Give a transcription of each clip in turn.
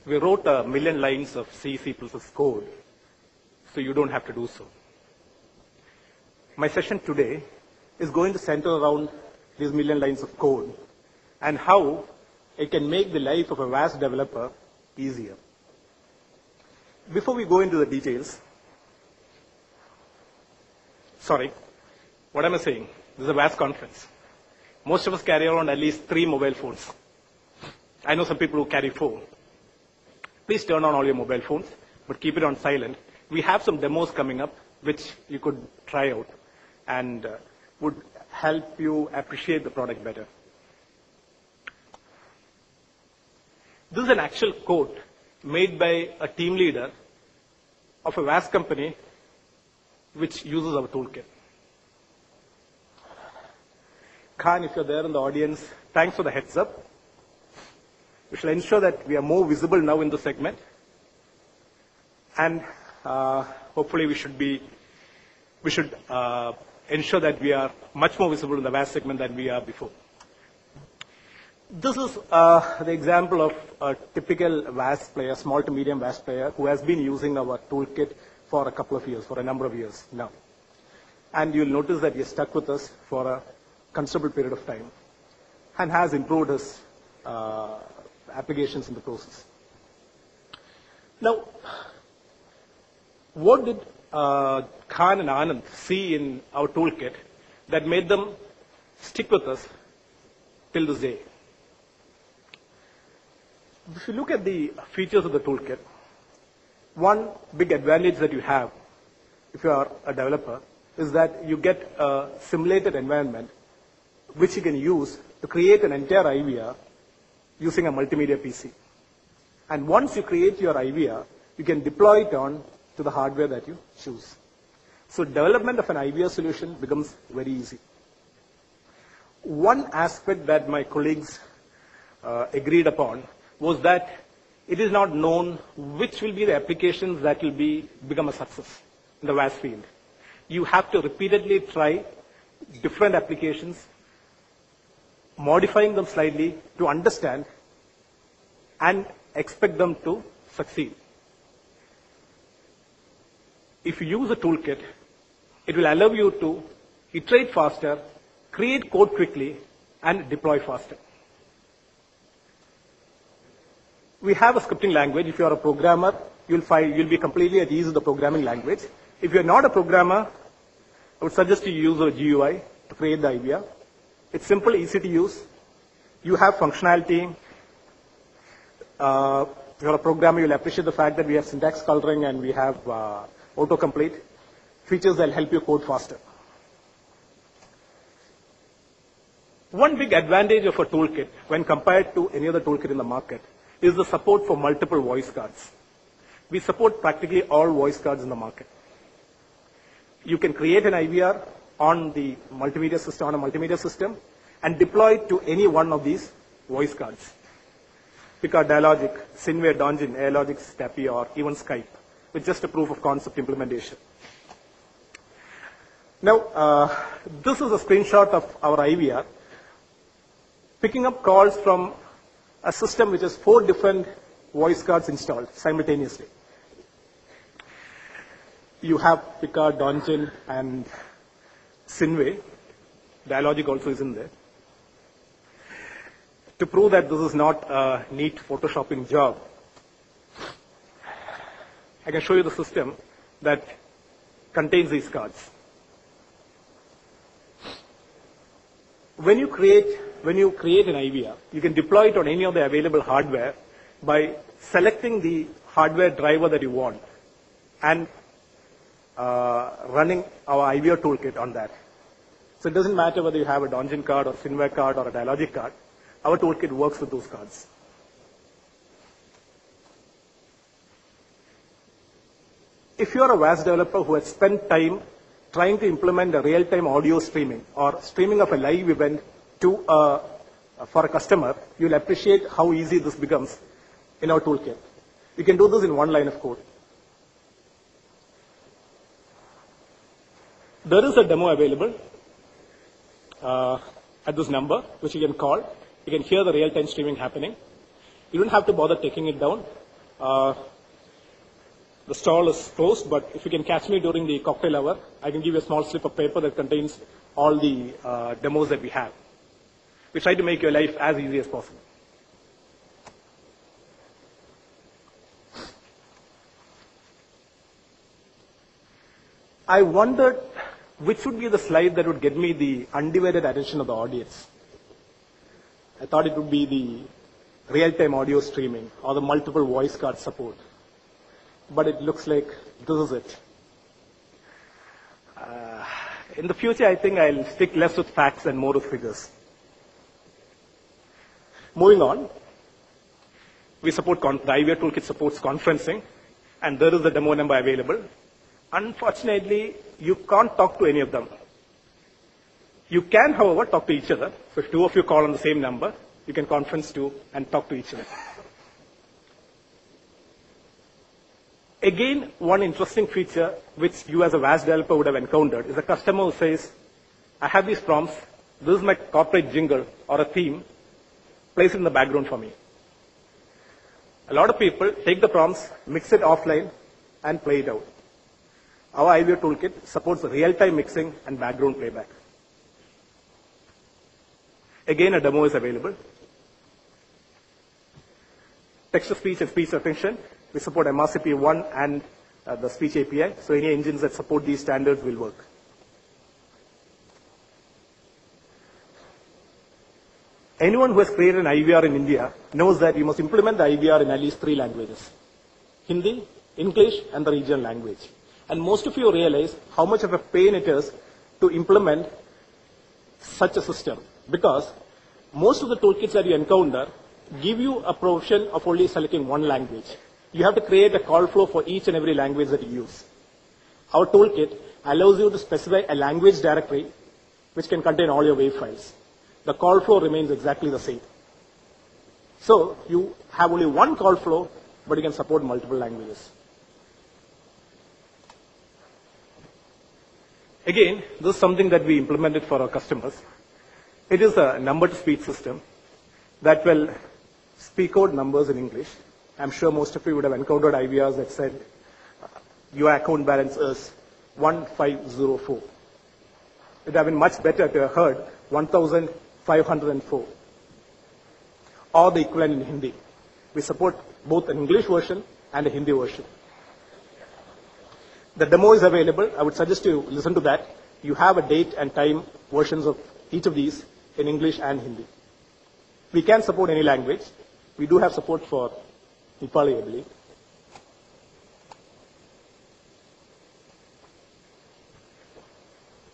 We wrote 1,000,000 lines of C, C++ code, so you don't have to do so. My session today is going to center around these 1,000,000 lines of code and how it can make the life of a vast developer easier. Before we go into the details, what am I saying? This is a vast conference. Most of us carry around at least 3 mobile phones. I know some people who carry 4. Please turn on all your mobile phones, but keep it on silent. We have some demos coming up, which you could try out and would help you appreciate the product better. This is an actual code made by a team leader of a vast company which uses our toolkit. Khan, if you're there in the audience, thanks for the heads up. We shall ensure that we are more visible now in the segment. And hopefully we should ensure that we are much more visible in the VAS segment than we are before. This is the example of a typical VAS player, small to medium VAS player, who has been using our toolkit for a couple of years, for a number of years now. And you'll notice that he has stuck with us for a considerable period of time and has improved his applications in the process. Now, what did Khan and Anand see in our toolkit that made them stick with us till this day? If you look at the features of the toolkit, one big advantage that you have if you are a developer is that you get a simulated environment which you can use to create an entire IVR using a multimedia PC. And once you create your IVR, you can deploy it on to the hardware that you choose. So development of an IVR solution becomes very easy. One aspect that my colleagues agreed upon was that it is not known which will be the applications that will become a success in the VAS field. You have to repeatedly try different applications, modifying them slightly to understand and expect them to succeed. If you use a toolkit, it will allow you to iterate faster, create code quickly, and deploy faster. We have a scripting language. If you are a programmer, you'll be completely at ease with the programming language. If you're not a programmer, I would suggest you use a GUI to create the IVR. It's simple, easy to use. You have functionality. If you're a programmer, you'll appreciate the fact that we have syntax coloring and we have autocomplete, features that will help you code faster. One big advantage of a toolkit when compared to any other toolkit in the market is the support for multiple voice cards. We support practically all voice cards in the market. You can create an IVR on the multimedia system, and deploy it to any one of these voice cards. Picard, Dialogic, Cineway, Donjin, Airlogic, Stapi, or even Skype, with just a proof of concept implementation. Now, this is a screenshot of our IVR, picking up calls from a system which has 4 different voice cards installed simultaneously. You have Picard, Donjin, and Cineway. Dialogic also is in there. To prove that this is not a neat photoshopping job, I can show you the system that contains these cards. When you create an IVR, you can deploy it on any of the available hardware by selecting the hardware driver that you want and running our IVR toolkit on that. So it doesn't matter whether you have a Donjin card or Cineway card or a Dialogic card. Our toolkit works with those cards. If you are a VAS developer who has spent time trying to implement a real-time audio streaming or streaming of a live event for a customer, you'll appreciate how easy this becomes in our toolkit. You can do this in one line of code. There is a demo available at this number, which you can call. You can hear the real-time streaming happening. You don't have to bother taking it down. The stall is closed, but if you can catch me during the cocktail hour, I can give you a small slip of paper that contains all the demos that we have. We try to make your life as easy as possible. I wondered which would be the slide that would get me the undivided attention of the audience. I thought it would be the real-time audio streaming or the multiple voice card support. But it looks like this is it. In the future, I think I'll stick less with facts and more with figures. Moving on, we support the IVR Toolkit supports conferencing, and there is a demo number available. Unfortunately, you can't talk to any of them. You can, however, talk to each other. So if two of you call on the same number, you can conference to and talk to each other. Again, one interesting feature which you as a VAS developer would have encountered is a customer who says, I have these prompts, this is my corporate jingle or a theme, place it in the background for me. A lot of people take the prompts, mix it offline, and play it out. Our IVR Toolkit supports real-time mixing and background playback. Again, a demo is available. Text-to-speech and speech recognition. We support MRCP1 and the speech API, so any engines that support these standards will work. Anyone who has created an IVR in India knows that you must implement the IVR in at least 3 languages: Hindi, English, and the regional language. And most of you realize how much of a pain it is to implement such a system, because most of the toolkits that you encounter give you a provision of only selecting one language. You have to create a call flow for each and every language that you use. Our toolkit allows you to specify a language directory which can contain all your WAV files. The call flow remains exactly the same. So you have only one call flow, but you can support multiple languages. Again, this is something that we implemented for our customers. It is a number-to-speech system that will speak out numbers in English. I'm sure most of you would have encountered IVRs that said, your account balance is 1504. It would have been much better to have heard 1504 or the equivalent in Hindi. We support both an English version and a Hindi version. The demo is available. I would suggest you listen to that. You have a date and time versions of each of these in English and Hindi. We can support any language. We do have support for Nepali, I believe.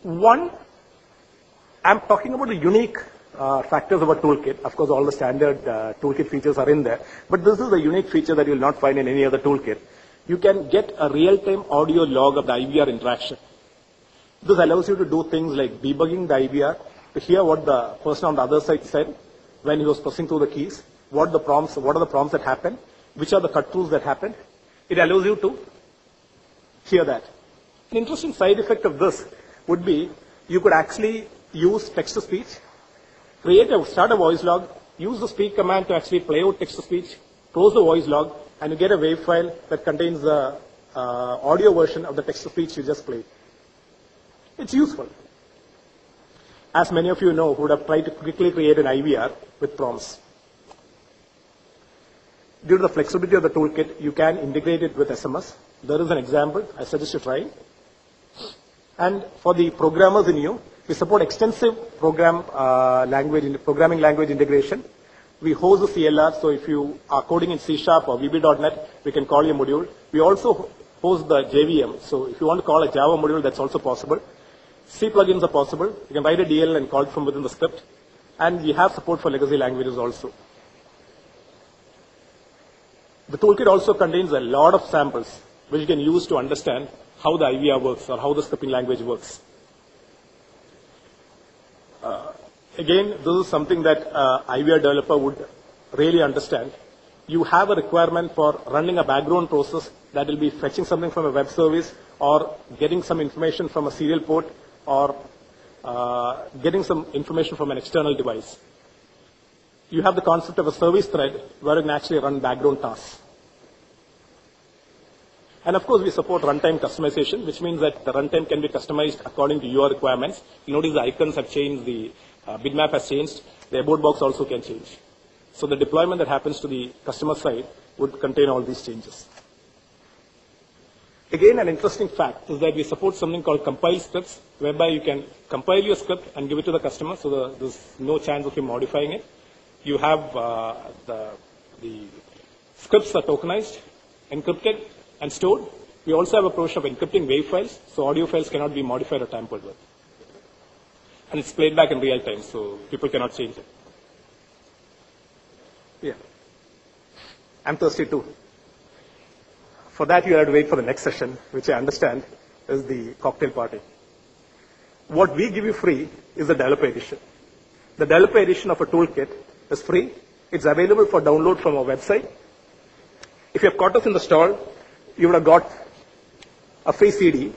One, I'm talking about the unique factors of a toolkit. Of course, all the standard toolkit features are in there, but this is a unique feature that you will not find in any other toolkit. You can get a real-time audio log of the IVR interaction. This allows you to do things like debugging the IVR, to hear what the person on the other side said when he was pressing through the keys, what are the prompts that happened, which are the cut-throughs that happened. It allows you to hear that. An interesting side effect of this would be you could actually use text-to-speech, start a voice log, use the speak command to actually play out text-to-speech, close the voice log, and you get a WAV file that contains the audio version of the text-to-speech you just played. It's useful. As many of you know who would have tried to quickly create an IVR with prompts. Due to the flexibility of the toolkit, you can integrate it with SMS. There is an example. I suggest you try. And for the programmers in you, we support extensive programming language integration. We host the CLR, so if you are coding in C# or VB.NET, we can call your module. We also host the JVM, so if you want to call a Java module, that's also possible. C plugins are possible. You can write a DL and call it from within the script. And we have support for legacy languages also. The toolkit also contains a lot of samples which you can use to understand how the IVR works or how the scripting language works. Again, this is something that IVR developer would really understand. You have a requirement for running a background process that will be fetching something from a web service or getting some information from a serial port or getting some information from an external device. You have the concept of a service thread where you can actually run background tasks. And of course, we support runtime customization, which means that the runtime can be customized according to your requirements. You notice the icons have changed, the bitmap has changed, the abort box also can change. So the deployment that happens to the customer side would contain all these changes. Again, an interesting fact is that we support something called compile scripts, whereby you can compile your script and give it to the customer, so there's no chance of him modifying it. You have the scripts are tokenized, encrypted, and stored. We also have a provision of encrypting WAV files, so audio files cannot be modified or tampered with. And it's played back in real time, so people cannot change it. Yeah. I'm thirsty too. For that, you have to wait for the next session, which I understand is the cocktail party. What we give you free is the developer edition. The developer edition of a toolkit is free. It's available for download from our website. If you have caught us in the stall, you would have got a free CD.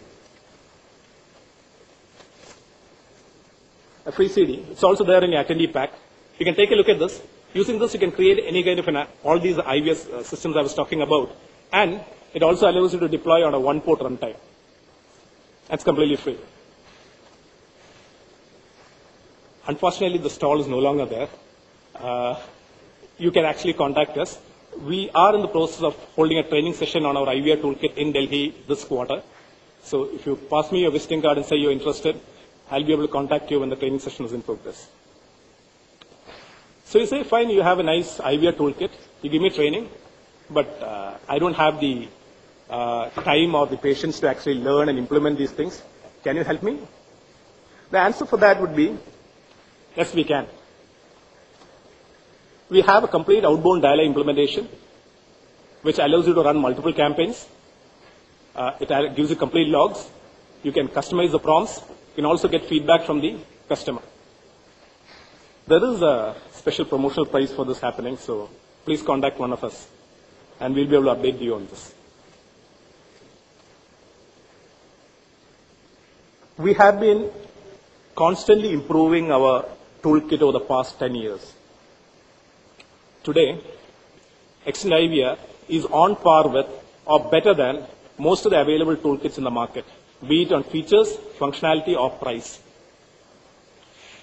A free CD. It's also there in your attendee pack. You can take a look at this. Using this, you can create any kind of all these IVS systems I was talking about. And it also allows you to deploy on a one-port runtime. That's completely free. Unfortunately, the stall is no longer there. You can actually contact us. We are in the process of holding a training session on our IVR toolkit in Delhi this quarter. So if you pass me your visiting card and say you're interested, I'll be able to contact you when the training session is in progress. So you say, fine, you have a nice IVR toolkit. You give me training, but I don't have the time or the patience to actually learn and implement these things. Can you help me? The answer for that would be, yes, we can. We have a complete outbound dialer implementation, which allows you to run multiple campaigns. It gives you complete logs. You can customize the prompts. You can also get feedback from the customer. There is a special promotional price for this happening, so please contact one of us, and we'll be able to update you on this. We have been constantly improving our toolkit over the past 10 years. Today, Extend IVR is on par with or better than most of the available toolkits in the market, be it on features, functionality, or price.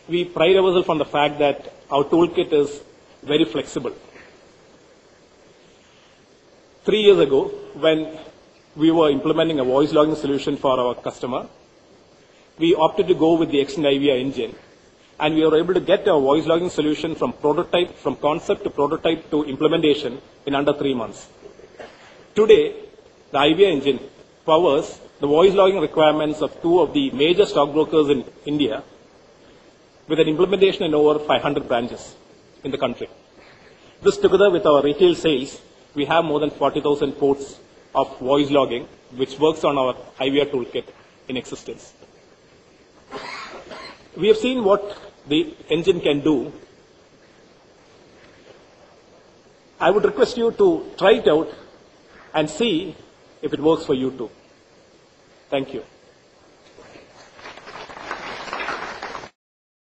We pride ourselves on the fact that our toolkit is very flexible. 3 years ago, when we were implementing a voice logging solution for our customer, we opted to go with the Extend IVR engine. And we were able to get a voice logging solution from concept to prototype to implementation in under 3 months. Today, the IVR engine powers the voice logging requirements of 2 of the major stockbrokers in India, with an implementation in over 500 branches in the country. This, together with our retail sales, we have more than 40,000 ports of voice logging, which works on our IVR toolkit in existence. We have seen what the engine can do. I would request you to try it out and see if it works for you too. Thank you.